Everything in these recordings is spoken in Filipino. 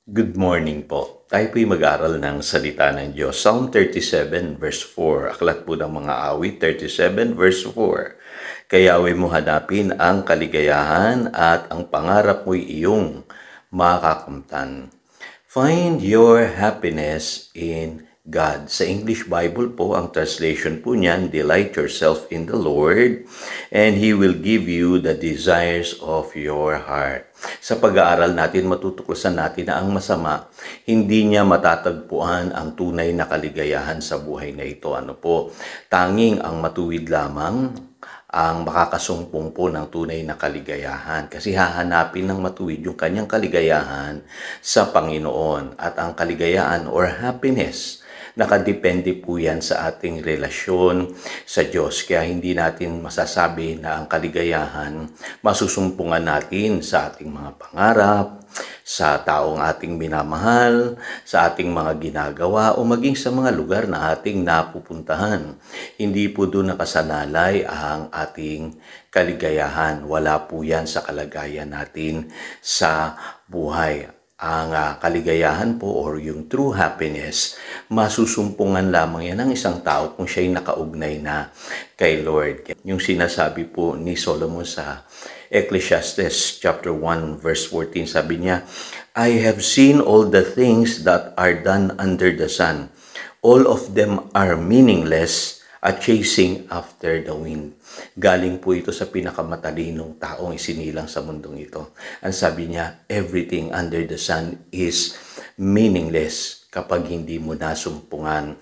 Good morning po. Tayo po'y mag-aral ng salita ng Diyos. Psalm 37 verse 4. Aklat po ng mga awit 37 verse 4. Kayawi mo hanapin ang kaligayahan at ang pangarap mo'y iyong makakamtan. Find your happiness in God. Sa English Bible po, ang translation po niyan, delight yourself in the Lord and He will give you the desires of your heart. Sa pag-aaral natin, matutuklasan natin na ang masama, hindi niya matatagpuan ang tunay na kaligayahan sa buhay na ito. Ano po? Tanging ang matuwid lamang ang makakasumpong po ng tunay na kaligayahan. Kasi hahanapin ng matuwid yung kanyang kaligayahan sa Panginoon. At ang kaligayahan or happiness, nakadepende po yan sa ating relasyon sa Diyos. Kaya hindi natin masasabi na ang kaligayahan masusumpungan natin sa ating mga pangarap, sa taong ating minamahal, sa ating mga ginagawa o maging sa mga lugar na ating napupuntahan. Hindi po doon nakasanalay ang ating kaligayahan. Wala po yan sa kalagayan natin sa buhay. Ang kaligayahan po or yung true happiness, masusumpungan lamang yan ng isang tao kung siya'y nakaugnay na kay Lord. Yung sinasabi po ni Solomon sa Ecclesiastes chapter 1 verse 14, sabi niya, I have seen all the things that are done under the sun. All of them are meaningless, a chasing after the wind. Galing po ito sa pinakamatalinong taong isinilang sa mundong ito. Ang sabi niya, everything under the sun is meaningless kapag hindi mo nasumpungan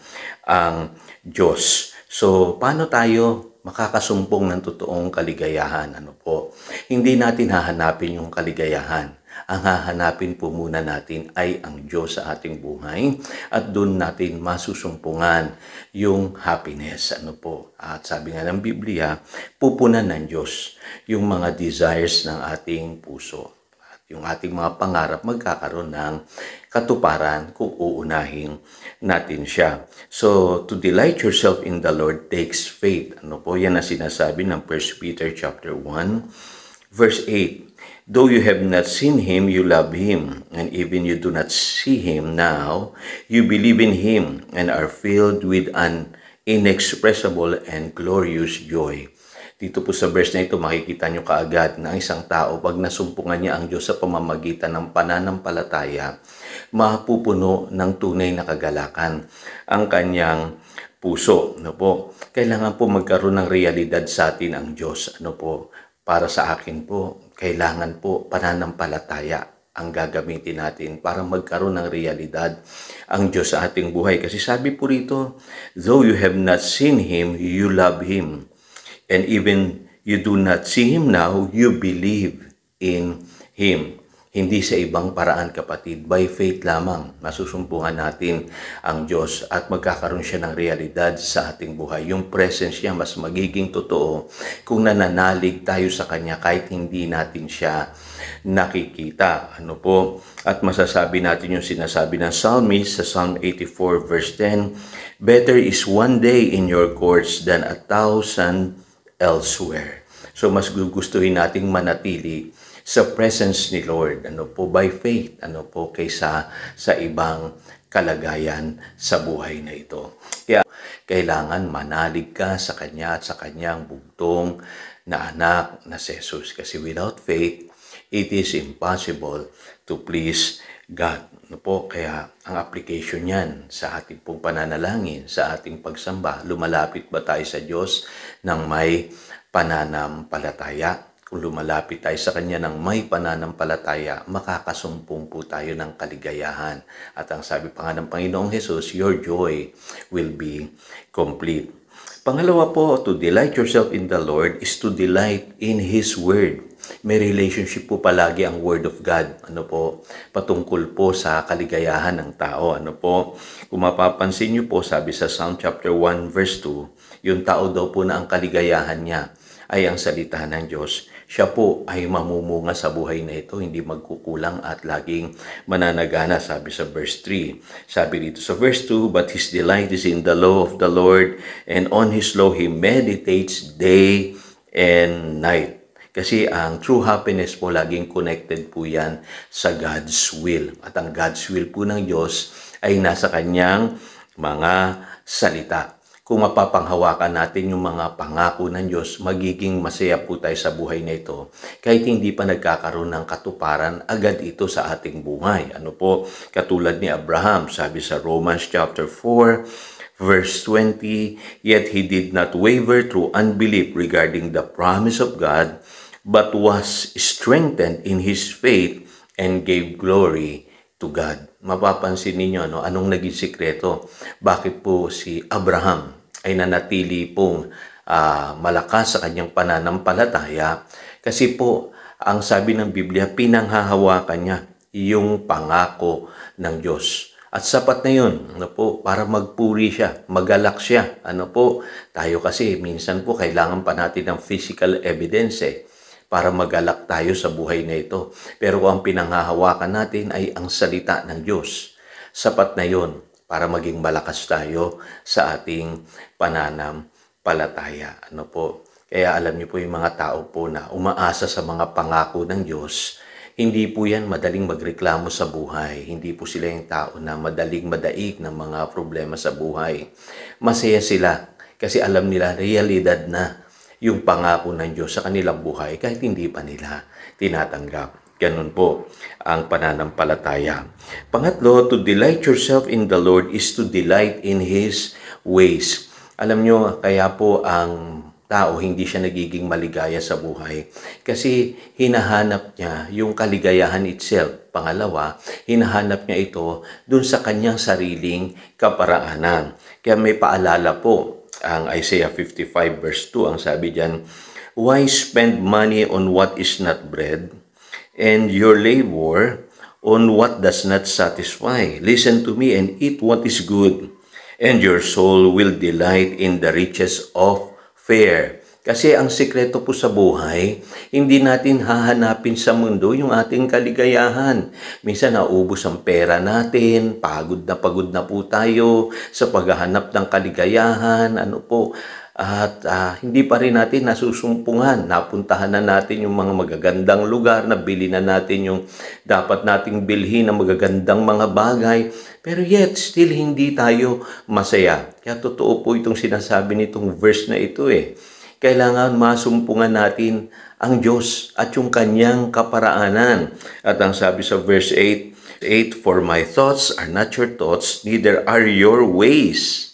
ang Diyos. So, paano tayo makakasumpong ng totoong kaligayahan? Ano po? Hindi natin hahanapin yung kaligayahan. Ang hahanapin po muna natin ay ang Diyos sa ating buhay at doon natin masusumpungan yung happiness. Ano po? At sabi nga ng Biblia, pupunan ng Diyos yung mga desires ng ating puso. At yung ating mga pangarap magkakaroon ng katuparan kung uunahin natin siya. So, to delight yourself in the Lord takes faith. Ano po? Yan ang sinasabi ng 1 Peter chapter 1, verse 8. Though you have not seen Him, you love Him. And even you do not see Him now, you believe in Him and are filled with an inexpressible and glorious joy. Dito po sa verse na ito, makikita nyo kaagad na isang tao, pag nasumpungan niya ang Diyos sa pamamagitan ng pananampalataya, mapupuno ng tunay na kagalakan ang kanyang puso. Ano po? Kailangan po magkaroon ng realidad sa atin ang Diyos. Ano po? Para sa akin po, kailangan po pananampalataya ang gagamitin natin para magkaroon ng realidad ang Diyos sa ating buhay. Kasi sabi po rito, though you have not seen Him, you love Him. And even you do not see Him now, you believe in Him. Hindi sa ibang paraan, kapatid. By faith lamang, masusumpungan natin ang Diyos at magkakaroon siya ng realidad sa ating buhay. Yung presence niya mas magiging totoo kung nananalig tayo sa Kanya kahit hindi natin siya nakikita. Ano po? At masasabi natin yung sinasabi ng psalmist sa Psalm 84 verse 10, better is one day in your courts than 1,000 elsewhere. So mas gugustuhin nating manatili sa presence ni Lord, ano po, by faith, ano po, kaysa sa ibang kalagayan sa buhay na ito. Kaya kailangan manalig ka sa Kanya at sa Kanyang bugtong na anak na si Jesus. Kasi without faith, it is impossible to please God. Ano po? Kaya ang application niyan sa ating pong pananalangin, sa ating pagsamba, lumalapit ba tayo sa Diyos ng may pananampalataya? Kung lumalapit tayo sa Kanya ng may pananampalataya, makakasumpong po tayo ng kaligayahan. At ang sabi pa nga ng Panginoong Jesus, your joy will be complete. Pangalawa po, to delight yourself in the Lord is to delight in His Word. May relationship po palagi ang Word of God. Ano po? Patungkol po sa kaligayahan ng tao. Ano po? Kung mapapansin niyo po, sabi sa Psalm chapter 1 verse 2, yung tao daw po na ang kaligayahan niya ay ang salita ng Diyos. Siya po ay mamumunga sa buhay na ito, hindi magkukulang at laging mananagana, sabi sa verse 3. Sabi dito sa verse 2, but his delight is in the law of the Lord, and on His law he meditates day and night. Kasi ang true happiness po, laging connected po yan sa God's will. At ang God's will po ng Diyos ay nasa kanyang mga salita. Kung mapapanghawakan natin yung mga pangako ng Diyos, magiging masaya po tayo sa buhay na ito. Kahit hindi pa nagkakaroon ng katuparan, agad ito sa ating buhay. Ano po? Katulad ni Abraham, sabi sa Romans chapter 4, verse 20, "Yet he did not waver through unbelief regarding the promise of God, but was strengthened in his faith and gave glory to God." Mapapansin ninyo, anong naging sikreto? Bakit po si Abraham ay nanatili pong malakas sa kanyang pananampalataya? Kasi po, ang sabi ng Biblia, pinanghahawakan niya yung pangako ng Diyos. At sapat na yun, para magpuri siya, magalak siya. Tayo kasi minsan po kailangan pa natin ng physical evidence para magalak tayo sa buhay na ito. Pero kung ang pinanghahawakan natin ay ang salita ng Diyos, sapat na yun para maging malakas tayo sa ating pananampalataya. Kaya alam niyo po yung mga tao po na umaasa sa mga pangako ng Diyos, hindi po yan madaling magreklamo sa buhay. Hindi po sila yung tao na madaling madaig ng mga problema sa buhay. Masaya sila kasi alam nila realidad na yung pangako ng Diyos sa kanilang buhay kahit hindi pa nila tinatanggap. Ganun po ang pananampalataya. Pangatlo, to delight yourself in the Lord is to delight in His ways. Alam nyo, kaya po ang tao hindi siya nagiging maligaya sa buhay kasi hinahanap niya yung kaligayahan itself. Pangalawa, hinahanap niya ito dun sa kanyang sariling kaparaanan. Kaya may paalala po ang Isaiah 55 verse 2. Ang sabi diyan, "Why spend money on what is not bread, and your labor on what does not satisfy? Listen to me and eat what is good, and your soul will delight in the riches of fare." Kasi ang sikreto po sa buhay, hindi natin hahanapin sa mundo yung ating kaligayahan. Minsan naubos ang pera natin, pagod na po tayo sa paghahanap ng kaligayahan, at hindi pa rin natin nasusumpungan. Napuntahan na natin yung mga magagandang lugar, nabili na natin yung dapat nating bilhin ng magagandang mga bagay, pero yet still hindi tayo masaya. Kaya totoo po itong sinasabi nitong verse na ito Kailangan masumpungan natin ang Diyos at yung kanyang kaparaanan. At ang sabi sa verse 8, "For my thoughts are not your thoughts, neither are your ways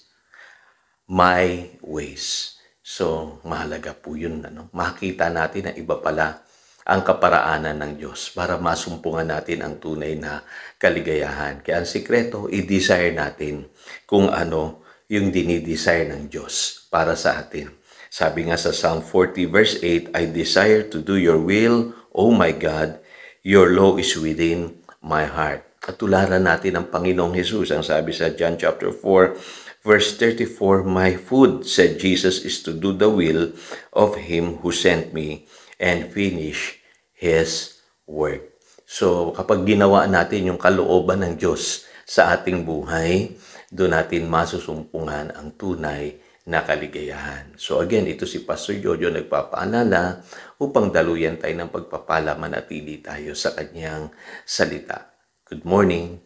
my ways." So, mahalaga po yun. Makita natin na iba pala ang kaparaanan ng Diyos para masumpungan natin ang tunay na kaligayahan. Kaya ang sikreto, i-desire natin kung ano yung dinidesire ng Diyos para sa atin. Sabi nga sa Psalm 40 verse 8, "I desire to do your will, O my God, your law is within my heart." At tularan natin ang Panginoong Jesus. Ang sabi sa John chapter 4 verse 34, "My food," said Jesus, "is to do the will of Him who sent me and finish His work." So kapag ginawa natin yung kalooban ng Diyos sa ating buhay, doon natin masusumpungan ang tunay na kaligayahan. So again, ito si Pastor Jojo nagpapaalala upang daluyan tayo ng pagpapala, manatili tayo sa kanyang salita. Good morning.